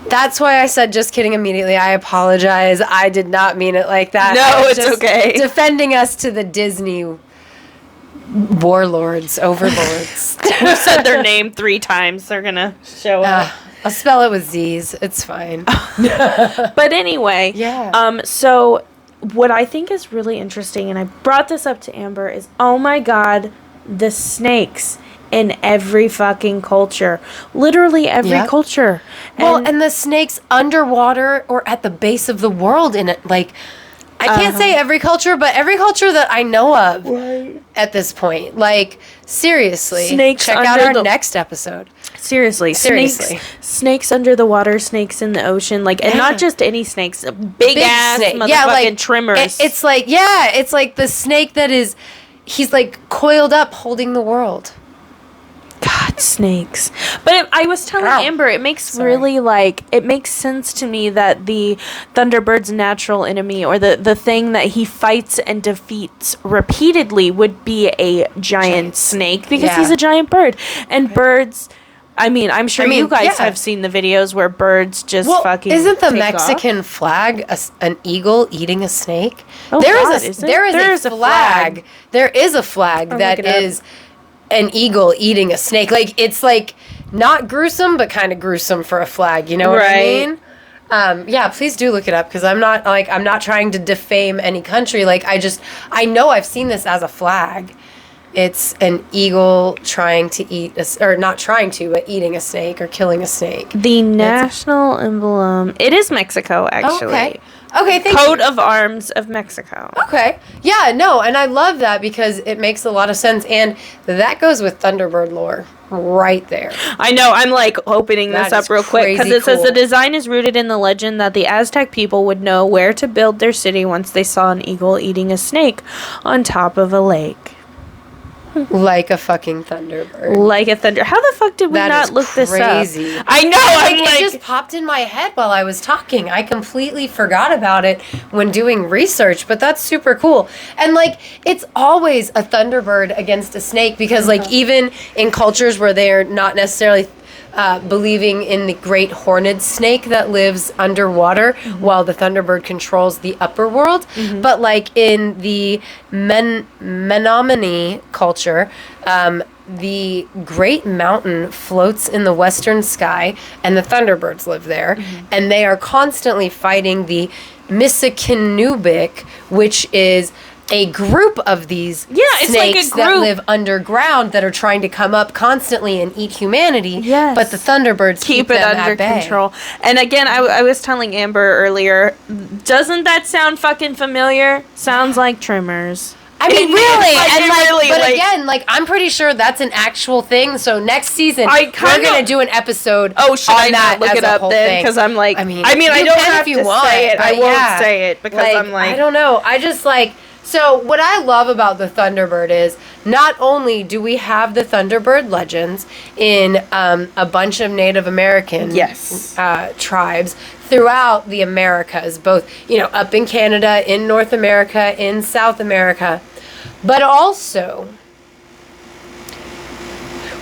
That's why I said just kidding immediately. I apologize. I did not mean it like that. No, it's okay. Defending us to the Disney overlords. Who said their name 3 times? They're gonna show up. I'll spell it with Z's. It's fine. But anyway, yeah. So what I think is really interesting, and I brought this up to Amber, is oh my god, the snakes in every fucking culture, literally every culture. And the snakes underwater or at the base of the world in it, like. I can't say every culture, but every culture that I know of at this point. Like, seriously. Snakes check out our next episode. Seriously. Snakes under the water, snakes in the ocean. Like, and not just any snakes. Big ass snake. motherfucking trimmers. It's like the snake that is, he's like coiled up holding the world. God, snakes. But I was telling Amber, it makes it makes sense to me that the Thunderbird's natural enemy, or the thing that he fights and defeats repeatedly, would be a giant snake, because he's a giant bird. And birds, I mean, I'm sure you guys have seen the videos where birds just fucking isn't the Mexican flag an eagle eating a snake? Oh, there is a flag. There is a flag that is an eagle eating a snake. Like, it's like not gruesome, but kind of gruesome for a flag. You know what I mean? Please do look it up, because I'm not trying to defame any country. Like, I know I've seen this as a flag. It's an eagle trying to eat, or not trying to, but eating a snake or killing a snake. The national emblem. It is Mexico, actually. Okay, thank Coat of Arms of Mexico. Okay. Yeah, no, and I love that because it makes a lot of sense, and that goes with Thunderbird lore right there. I know. I'm like opening this up real quick because it says the design is rooted in the legend that the Aztec people would know where to build their city once they saw an eagle eating a snake on top of a lake. Like a fucking Thunderbird. Like a thunder. How the fuck did we not look this up? I know. It just popped in my head while I was talking. I completely forgot about it when doing research, but that's super cool. And like, it's always a Thunderbird against a snake, because like even in cultures where they're not necessarily believing in the great horned snake that lives underwater, while the Thunderbird controls the upper world. But like in the Menominee culture, the Great Mountain floats in the western sky, and the Thunderbirds live there, and they are constantly fighting the Missikinubik, which is a group of these snakes that live underground that are trying to come up constantly and eat humanity. Yes. But the Thunderbirds keep it under control. And again, I was telling Amber earlier, doesn't that sound fucking familiar? Sounds like Trimmers. I mean, really, again, I'm pretty sure that's an actual thing. So next season, we're gonna do an episode. Oh, should I not look it up then? Because I'm like, I mean, I don't have to say it. I won't say it because I'm like, I don't know. I just like. So what I love about the Thunderbird is not only do we have the Thunderbird legends in a bunch of Native American tribes throughout the Americas, both, up in Canada, in North America, in South America, but also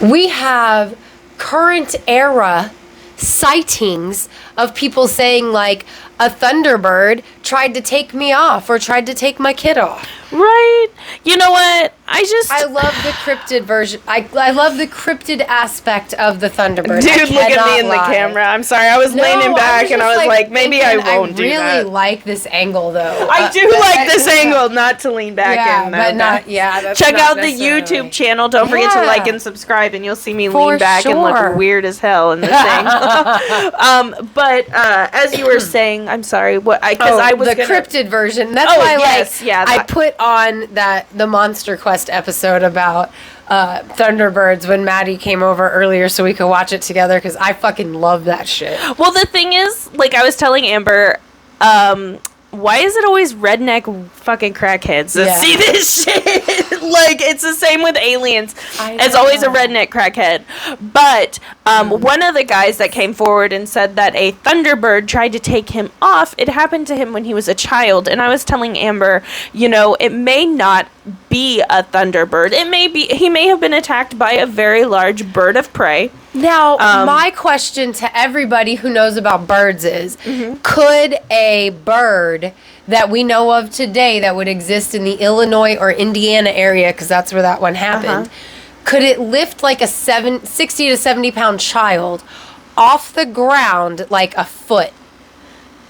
we have current era sightings of people saying like, a Thunderbird tried to take me off or tried to take my kid off. Right. You know what? I love the cryptid version. I love the cryptid aspect of the Thunderbird. Dude, look at me in the camera. I'm sorry. I was leaning back and I was like, maybe I won't do that. I really like this angle, though. I do like this angle, not to lean back in. But not, that's check out the YouTube channel. Don't forget to like and subscribe, and you'll see me lean back and look weird as hell in this thing. But as you were saying, I'm sorry. I was the cryptid version. That's why I put on the Monster Quest episode about Thunderbirds when Maddie came over earlier so we could watch it together, because I fucking love that shit. Well, the thing is, I was telling Amber, why is it always redneck fucking crackheads that see this shit? It's the same with aliens. It's always a redneck crackhead. But one of the guys that came forward and said that a Thunderbird tried to take him off, it happened to him when he was a child. And I was telling Amber, it may not be a thunderbird. He may have been attacked by a very large bird of prey. Now, my question to everybody who knows about birds is, could a bird that we know of today that would exist in the Illinois or Indiana area, because that's where that one happened, could it lift like a 60 to 70 pound child off the ground like a foot?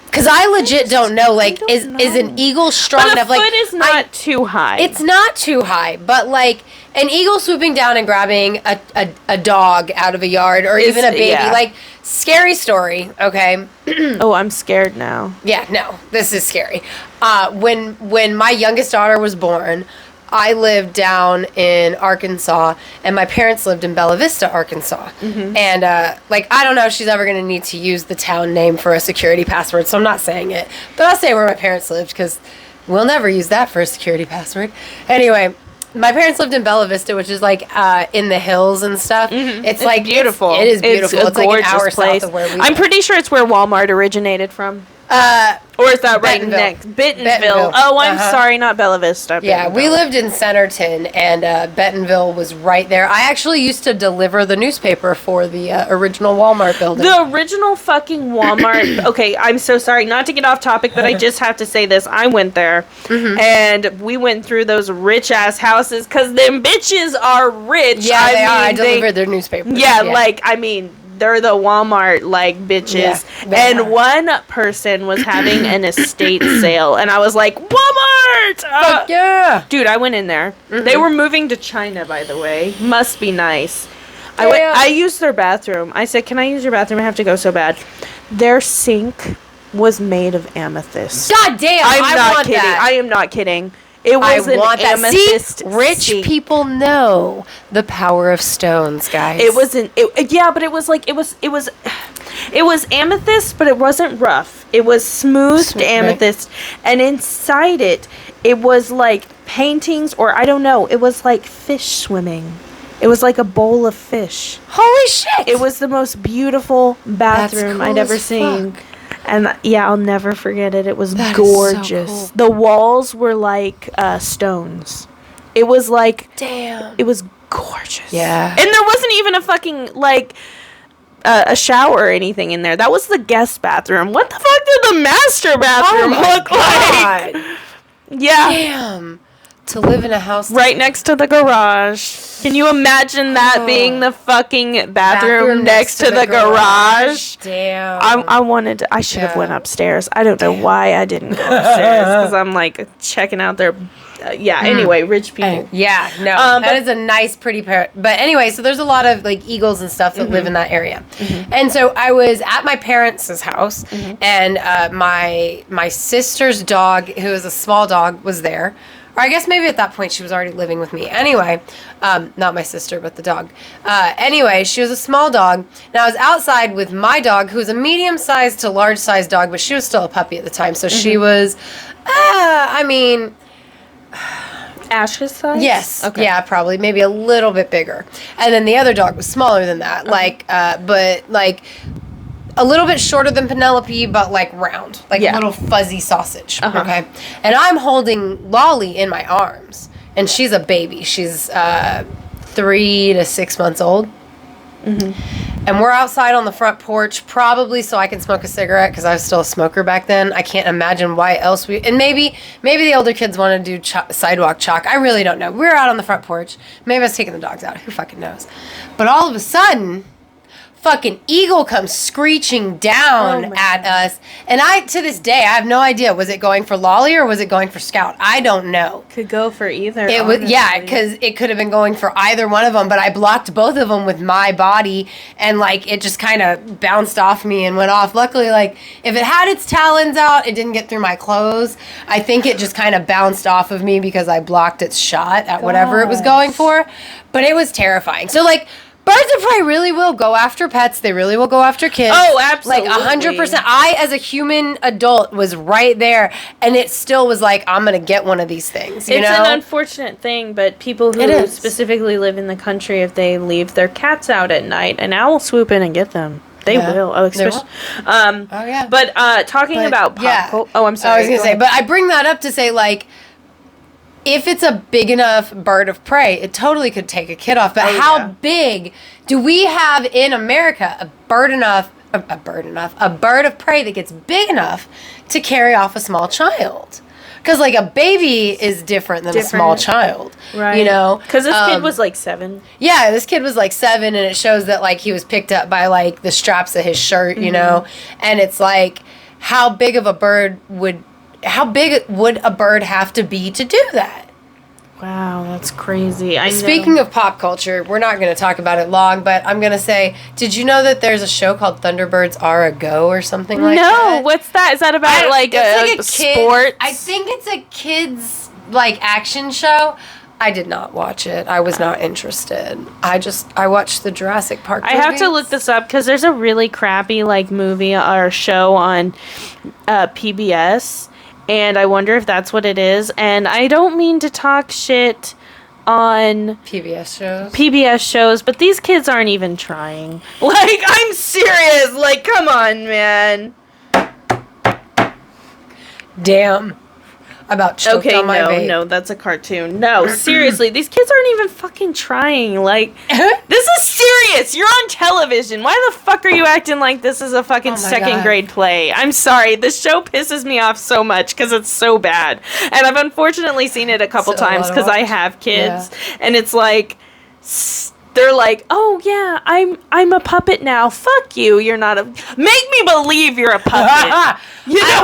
Because I legit don't know. Like, is an eagle strong enough? But a foot is not too high. It's not too high, but like an eagle swooping down and grabbing a dog out of a yard or even a baby, like, scary story. Okay. Oh, I'm scared now. Yeah, no, this is scary. When my youngest daughter was born, I lived down in Arkansas, and my parents lived in Bella Vista, Arkansas. And, I don't know if she's ever going to need to use the town name for a security password, so I'm not saying it. But I'll say where my parents lived, because we'll never use that for a security password. Anyway, my parents lived in Bella Vista, which is, like, in the hills and stuff. It's like, beautiful. It is beautiful. It's like an hour place. south of where we I'm live. pretty sure it's where Walmart originated from. Or is that right next? Bentonville. Oh, I'm sorry, not Bella Vista. Yeah, we lived in Centerton, and Bentonville was right there. I actually used to deliver the newspaper for the original Walmart building. The original fucking Walmart. Okay, I'm so sorry, not to get off topic, but I just have to say this. I went there, and we went through those rich-ass houses, because them bitches are rich. Yeah, they are. I delivered their newspaper. Yeah, like, I mean... They're the Walmart, like, bitches. Yeah, and one person was having an estate sale. And I was like, Walmart! Fuck yeah! Dude, I went in there. They were moving to China, by the way. Must be nice. I used their bathroom. I said, can I use your bathroom? I have to go so bad. Their sink was made of amethyst. God damn, I want that. I am not kidding. It was an amethyst. See, rich people know the power of stones, guys. It wasn't. But it was like it was amethyst, but it wasn't rough. It was smoothed amethyst, and inside it was like paintings, or I don't know. It was like fish swimming. It was like a bowl of fish. Holy shit! It was the most beautiful bathroom I'd ever seen. Fuck. And yeah, I'll never forget it. It was gorgeous. So cool. The walls were like stones. It was like, damn. It was gorgeous. Yeah. And there wasn't even a fucking like a shower or anything in there. That was the guest bathroom. What the fuck did the master bathroom look like? Yeah. Damn. To live in a house right next to the garage. Can you imagine that being the fucking bathroom next to the garage? Damn. I should have went upstairs. I don't know why I didn't go upstairs, because I'm like checking out their anyway, rich people. That is a nice, pretty pair. But anyway, so there's a lot of like eagles and stuff that live in that area. And so I was at my parents' house, and my sister's dog, who is a small dog, was there. Or I guess maybe at that point she was already living with me. Anyway, not my sister, but the dog. Anyway, she was a small dog. And I was outside with my dog, who was a medium-sized to large-sized dog, but she was still a puppy at the time. So she was, Ash's size? Yes. Okay. Yeah, probably. Maybe a little bit bigger. And then the other dog was smaller than that. But a little bit shorter than Penelope, but like round, like a little fuzzy sausage. Okay, and I'm holding Lolly in my arms, and she's a baby. She's 3 to 6 months old, and we're outside on the front porch, probably so I can smoke a cigarette, because I was still a smoker back then. I can't imagine why else and maybe the older kids want to do sidewalk chalk. I really don't know. We were out on the front porch. Maybe I was taking the dogs out. Who fucking knows? But all of a sudden, fucking eagle comes screeching down at us, and to this day I have no idea, was it going for Lolly or was it going for Scout? I don't know. Could go for either. It was because it could have been going for either one of them, but I blocked both of them with my body, and like it just kind of bounced off me and went off. Luckily, like if it had its talons out, it didn't get through my clothes. I think it just kind of bounced off of me because I blocked its shot at whatever it was going for. But it was terrifying. So like, birds of prey really will go after pets. They really will go after kids. Oh, absolutely. Like 100%. I, as a human adult, was right there, and it still was like, I'm going to get one of these things. It's an unfortunate thing, but people who specifically live in the country, if they leave their cats out at night, an owl will swoop in and get them. They will. Oh, especially. But talking about pop. Oh, I'm sorry. I was going to say, but I bring that up to say, like, if it's a big enough bird of prey, it totally could take a kid off. But how big do we have in America a bird of prey that gets big enough to carry off a small child? Because, like, a baby is different than a small child. Right. You know? Because this kid was, like, 7. Yeah, this kid was, like, 7, and it shows that, like, he was picked up by, like, the straps of his shirt, you know? And it's, like, how big would a bird have to be to do that? Wow, that's crazy. Speaking of pop culture, we're not going to talk about it long, but I'm going to say, did you know that there's a show called Thunderbirds Are a Go or something like that? No, what's that? Is that about like a sport? I think it's a kids like action show. I did not watch it. I was not interested. I watched the Jurassic Park movies. I have to look this up because there's a really crappy like movie or show on PBS. And I wonder if that's what it is. And I don't mean to talk shit on PBS shows, but these kids aren't even trying. Like, I'm serious. Like, come on, man. Damn. About choked on my vape. No, that's a cartoon. No, seriously, these kids aren't even fucking trying. Like, this is serious. You're on television. Why the fuck are you acting like this is a fucking second grade play? I'm sorry. This show pisses me off so much because it's so bad. And I've unfortunately seen it a couple times because I have kids. Yeah. And it's like... They're like, oh yeah, I'm a puppet now. Fuck you. You're not a. Make me believe you're a puppet. You know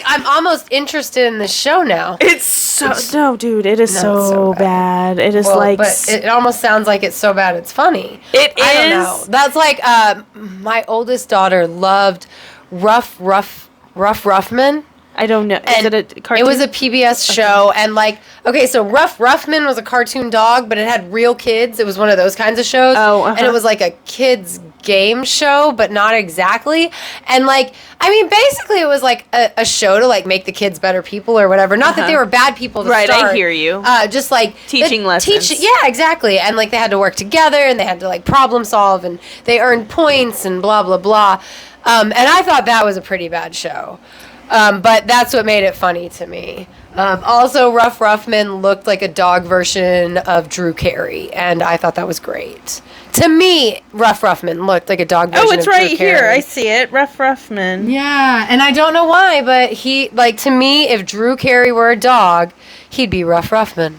I'm almost interested in the show now. It's so no, dude. It is so bad. It is but it almost sounds like it's so bad it's funny. It is. I don't know. That's like my oldest daughter loved Rough Ruffman. I don't know. Is it a cartoon? It was a PBS show, and like, okay, so Rough Ruffman was a cartoon dog, but it had real kids. It was one of those kinds of shows. And it was like a kids game show, but not exactly. And like, I mean, basically it was like a show to like make the kids better people or whatever. Not that they were bad people to start. I hear you. Just like teaching lessons. Yeah, exactly. And like they had to work together, and they had to like problem solve, and they earned points and blah blah blah. And I thought that was a pretty bad show. But that's what made it funny to me. Also, Rough Ruffman looked like a dog version of Drew Carey, and I thought that was great. To me, Rough Ruffman looked like a dog version of Drew Carey. Oh, it's right here. I see it. Rough Ruffman. Yeah, and I don't know why, but he, like, to me, if Drew Carey were a dog, he'd be Rough Ruffman.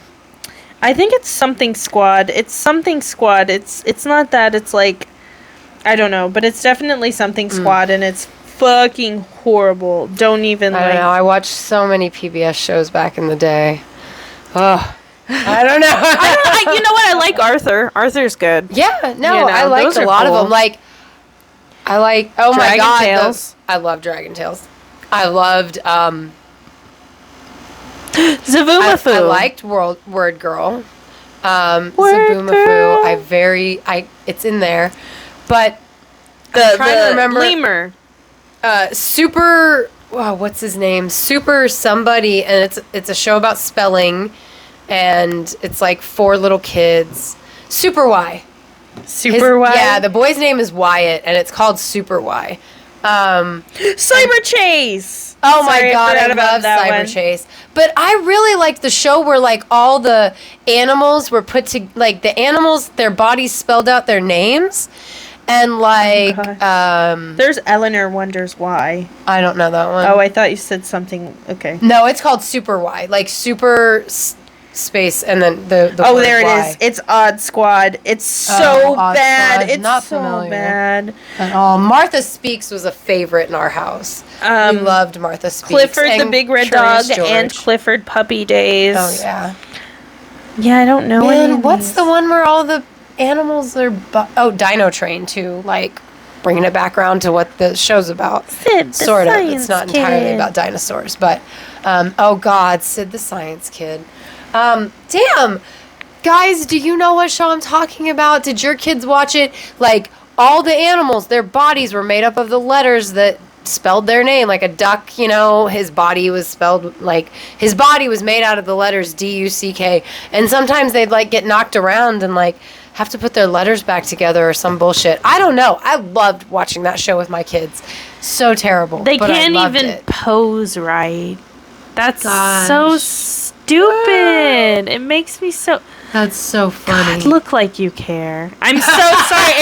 I think it's Something Squad. It's Something Squad. It's not that. It's like, I don't know, but it's definitely Something Squad, and it's fucking horrible. Don't even I don't know. I watched so many PBS shows back in the day. Oh, I don't know. You know what? I like Arthur. Arthur's good. Yeah, no, I liked a lot of them. Like, I like. Oh my god, Tales. I love Dragon Tales. I loved Zaboomafoo. I liked Word Girl. Zaboomafoo. It's in there, but I'm trying to remember. Lemur. Super, wow, what's his name? Super somebody, and it's a show about spelling, and it's like 4 little kids. Super Y. Y? Yeah, the boy's name is Wyatt, and it's called Super Y. Cyber Chase! Oh my god, I love Cyber Chase. But I really liked the show where, like, all the animals were put to, like, the animals, their bodies spelled out their names. And, like, there's Eleanor Wonders Why. I don't know that one. Oh, I thought you said something. Okay. No, it's called Super Y. Like, super space and then the oh, there it is. It's Odd Squad. It's so bad. Squad. It's not so familiar bad. At all. Martha Speaks was a favorite in our house. We loved Martha Speaks. Clifford the Big Red Dog and Clifford Puppy Days. Oh, yeah. Yeah, I don't know. Man, what's the one where all the animals are Dino Train too, like bringing it back around to what the show's about. Sid, sort of. It's not entirely about dinosaurs, but oh god, Sid the Science Kid. Damn, guys, do you know what show I'm talking about? Did your kids watch it? Like, all the animals, their bodies were made up of the letters that spelled their name. Like a duck, you know, his body was spelled, like, his body was made out of the letters D-U-C-K. And sometimes they'd, like, get knocked around and, like, have to put their letters back together or some bullshit. I don't know. I loved watching that show with my kids. So terrible. They can't even pose right. That's so stupid. stupid. It makes me so... That's so funny. God, look like you care. I'm so sorry.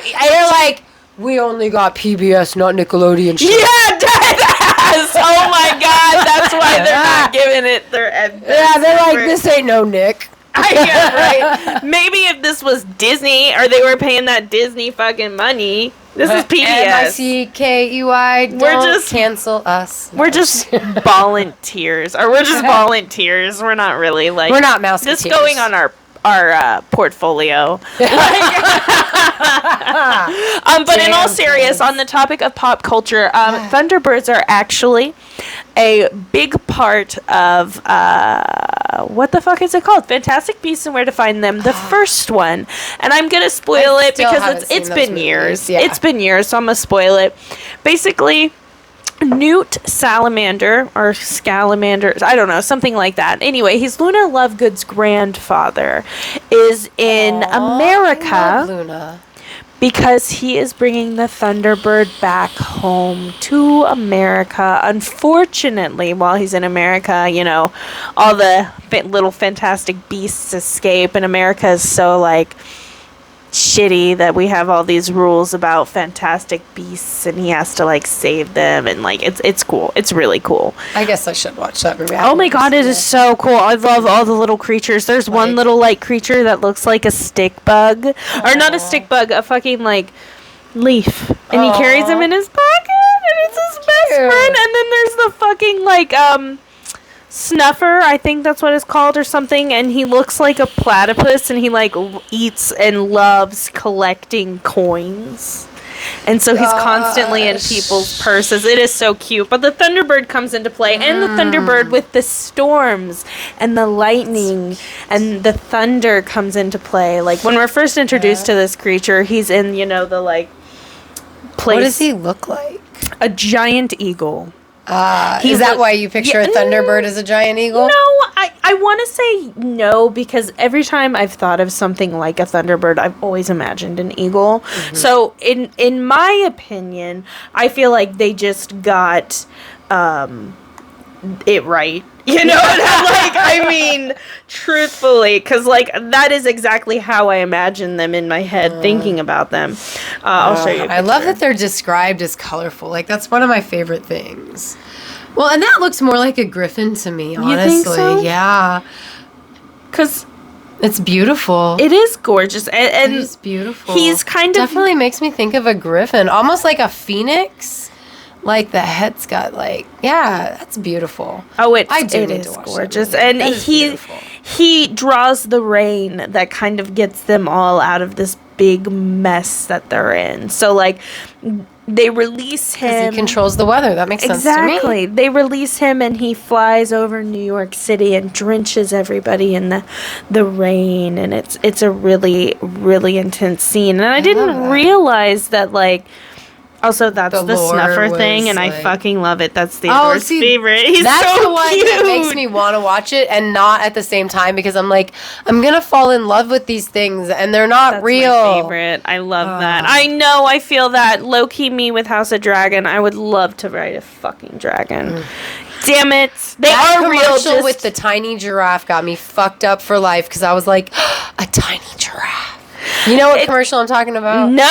You're like, we only got PBS, not Nickelodeon. Shit. Yeah, deadass. Oh my God, that's why they're not giving it their Yeah, they're like, this ain't no Nick. Right. Maybe if this was Disney, or they were paying that Disney fucking money. This is PBS. MICKEY. Don't just cancel us. We're just volunteers, or we're just volunteers. We're not really like, we're not mouse. Just going on our portfolio. But in all seriousness, on the topic of pop culture, Thunderbirds are actually a big part of what the fuck is it called? Fantastic Beasts and Where to Find Them, the first one. And I'm gonna spoil it because it's been years. Yeah. It's been years, so I'm gonna spoil it. Basically, Newt Salamander, or Scalamander, I don't know, something like that. Anyway, he's Luna Lovegood's grandfather, is in America. I love Luna. Because he is bringing the Thunderbird back home to America. Unfortunately, while he's in America, you know, all the little fantastic beasts escape, and America is so, like, shitty that we have all these rules about fantastic beasts, and he has to, like, save them, and, like, it's cool. It's really cool. I guess I should watch that movie. Oh my God, it is so cool. I love all the little creatures. There's one little, like, creature that looks like a stick bug. Or not a stick bug, a fucking, like, leaf. And he carries him in his pocket, and it's his best friend. And then there's the fucking, like, Snuffer, I think that's what it's called, or something, and he looks like a platypus, and he, like, eats and loves collecting coins. And so he's constantly in people's purses. It is so cute. But the Thunderbird comes into play, and the Thunderbird with the storms and the lightning and the thunder comes into play. Like, when we're first introduced to this creature, he's in, you know, the, like, place. What does he look like? A giant eagle. Is that why you picture a Thunderbird as a giant eagle? No, I want to say no, because every time I've thought of something like a Thunderbird, I've always imagined an eagle. Mm-hmm. So in my opinion, I feel like they just got it right. You know what I'm like? I mean, truthfully, because, like, that is exactly how I imagine them in my head, thinking about them. I'll show you. I love that they're described as colorful. Like, that's one of my favorite things. Well, and that looks more like a griffin to me, honestly. You think so? Yeah. Because it's beautiful. It is gorgeous. And it is beautiful. He's kind of... Definitely makes me think of a griffin. Almost like a phoenix. Like, the head's got, like, yeah, that's beautiful. Oh, it is gorgeous. And he draws the rain that kind of gets them all out of this big mess that they're in. So, like, they release him. He controls the weather. That makes sense to me. Exactly. They release him, and he flies over New York City and drenches everybody in the rain. And it's a really, really intense scene. And I didn't realize that, like... Also, that's the snuffer thing, and I fucking love it. That's Theodore's favorite. He's that's so the one cute. that makes me want to watch it, and not at the same time, because I'm like, I'm gonna fall in love with these things, and they're not real. That's my favorite. I love that. I know. I feel that. Low key me with House of Dragon. I would love to write a fucking dragon. Damn it! They are real. Commercial with the tiny giraffe got me fucked up for life, because I was like, a tiny giraffe. You know what commercial I'm talking about? No.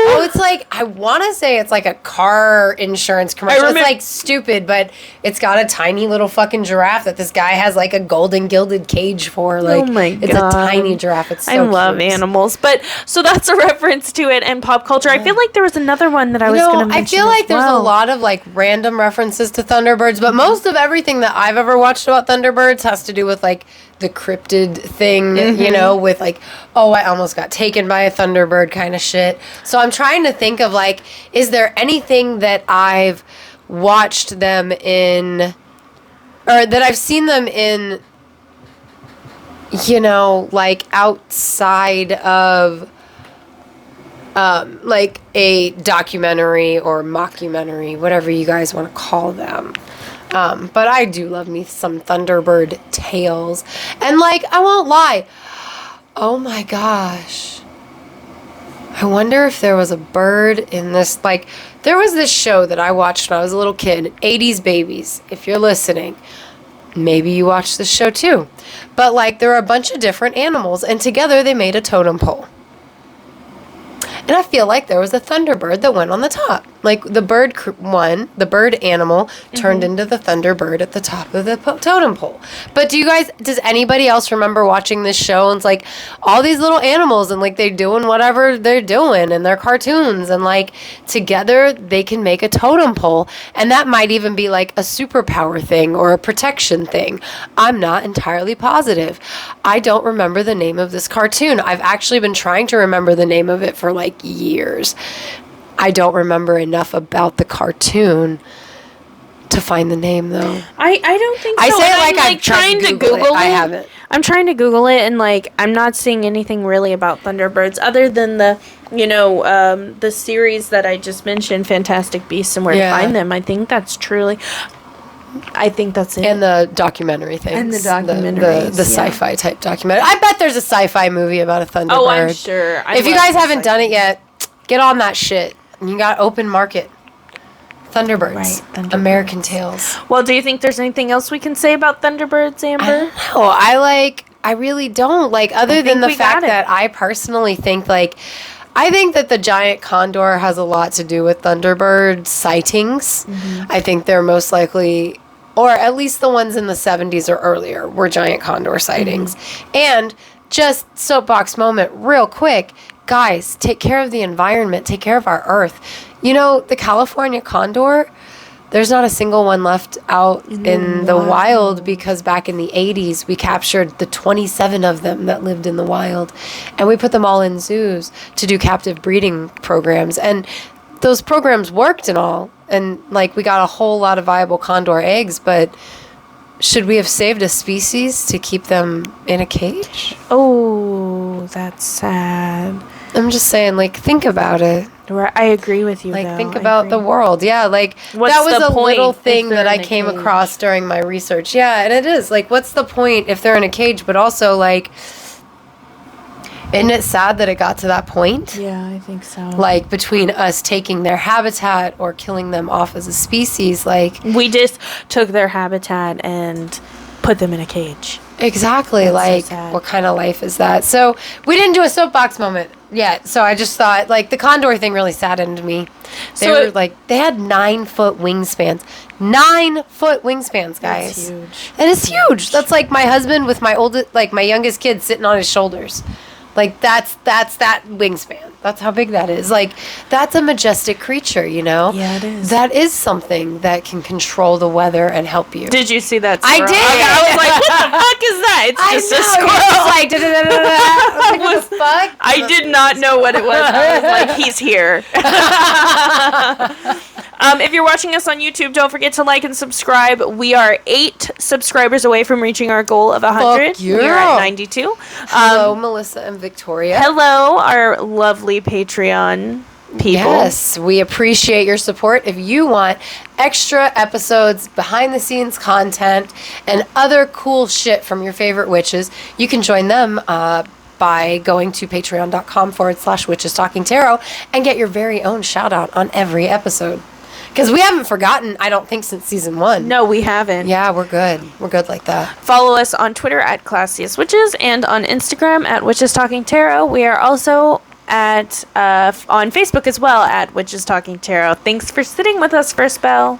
Oh, it's like, I want to say it's like a car insurance commercial. It's like stupid, but it's got a tiny little fucking giraffe that this guy has like a golden gilded cage for. Like, oh my God. It's a tiny giraffe. It's so I love animals. But so that's a reference to it and pop culture. I feel like there was another one that I was going to mention. I feel like there's a lot of like random references to Thunderbirds, but most of everything that I've ever watched about Thunderbirds has to do with like the cryptid thing, you know, with like, oh, I almost got taken by a Thunderbird kind of shit. So I'm trying to think of like, is there anything that I've watched them in, or that I've seen them in, you know, like outside of like a documentary or mockumentary, whatever you guys want to call them. But I do love me some Thunderbird tales. And, like, I won't lie. Oh, my gosh. I wonder if there was a bird in this. Like, there was this show that I watched when I was a little kid. 80s Babies, if you're listening. maybe you watched this show too. But like there are a bunch of different animals and together they made a totem pole. And I feel like there was a Thunderbird that went on the top. Like the bird the bird animal turned into the Thunderbird at the top of the totem pole. But does anybody else remember watching this show and it's like all these little animals and like they're doing whatever they're doing and they're cartoons and like together they can make a totem pole and that might even be like a superpower thing or a protection thing. I'm not entirely positive. I don't remember the name of this cartoon. I've actually been trying to remember the name of it for like years. I don't remember enough about the cartoon to find the name though. I don't think so. I say it like I'm trying to Google it. I haven't. I'm trying to Google it and like I'm not seeing anything really about Thunderbirds other than the the series that I just mentioned, Fantastic Beasts and Where to Find Them. I think that's it. And the documentary things. And the documentaries. The sci-fi type documentary. I bet there's a sci-fi movie about a Thunderbird. Oh, I'm sure. If you guys haven't done it yet, get on that shit. You got open market. Thunderbirds. Right, Thunderbirds. American Tales. Well, do you think there's anything else we can say about Thunderbirds, Amber? I don't know. I really don't. Like, other than the fact that I personally think, like, I think that the giant condor has a lot to do with Thunderbird sightings. Mm-hmm. I think they're most likely, or at least the ones in the 70s or earlier, were giant condor sightings. Mm-hmm. And just soapbox moment, real quick, guys, take care of the environment, take care of our earth. You know, the California condor, there's not a single one left out in the wild because back in the 80s, we captured the 27 of them that lived in the wild. And we put them all in zoos to do captive breeding programs. And those programs worked and all. And, like, we got a whole lot of viable condor eggs, but should we have saved a species to keep them in a cage? Oh, that's sad. I'm just saying, like, think about it. I agree with you. Like, think about the world. Yeah, like, that was a little thing that I came across during my research. Yeah, and it is. Like, what's the point if they're in a cage? But also, like, isn't it sad that it got to that point? Yeah, I think so. Like, between us taking their habitat or killing them off as a species, like... We just took their habitat and put them in a cage. Exactly. That's like, so what kind of life is that? So, we didn't do a soapbox moment yet. So, I just thought, like, the condor thing really saddened me. They had 9-foot wingspans. 9-foot wingspans, guys. That's huge. That is huge. That's like my husband with my youngest kid sitting on his shoulders. Like, that's that wingspan. That's how big that is. Like, that's a majestic creature, you know? Yeah, it is. That is something that can control the weather and help you. Did you see that squirrel? I did! Okay, I was like, what the fuck is that? It's just a squirrel. Like, da-da-da-da-da. What the fuck? I did not know what it was. I was like, he's here. If you're watching us on YouTube, don't forget to like and subscribe. We are 8 subscribers away from reaching our goal of 100. Yeah. We're at 92. Hello, Melissa and Victoria. Hello, our lovely Patreon people. Yes, we appreciate your support. If you want extra episodes, behind-the-scenes content, and other cool shit from your favorite witches, you can join them by going to patreon.com/WitchesTalkingTarot and get your very own shout-out on every episode. Because we haven't forgotten, I don't think, since season 1. No, we haven't. Yeah, we're good. We're good like that. Follow us on Twitter at ClassiestWitches and on Instagram at WitchesTalkingTarot. We are also on Facebook as well at WitchesTalkingTarot. Thanks for sitting with us for a spell.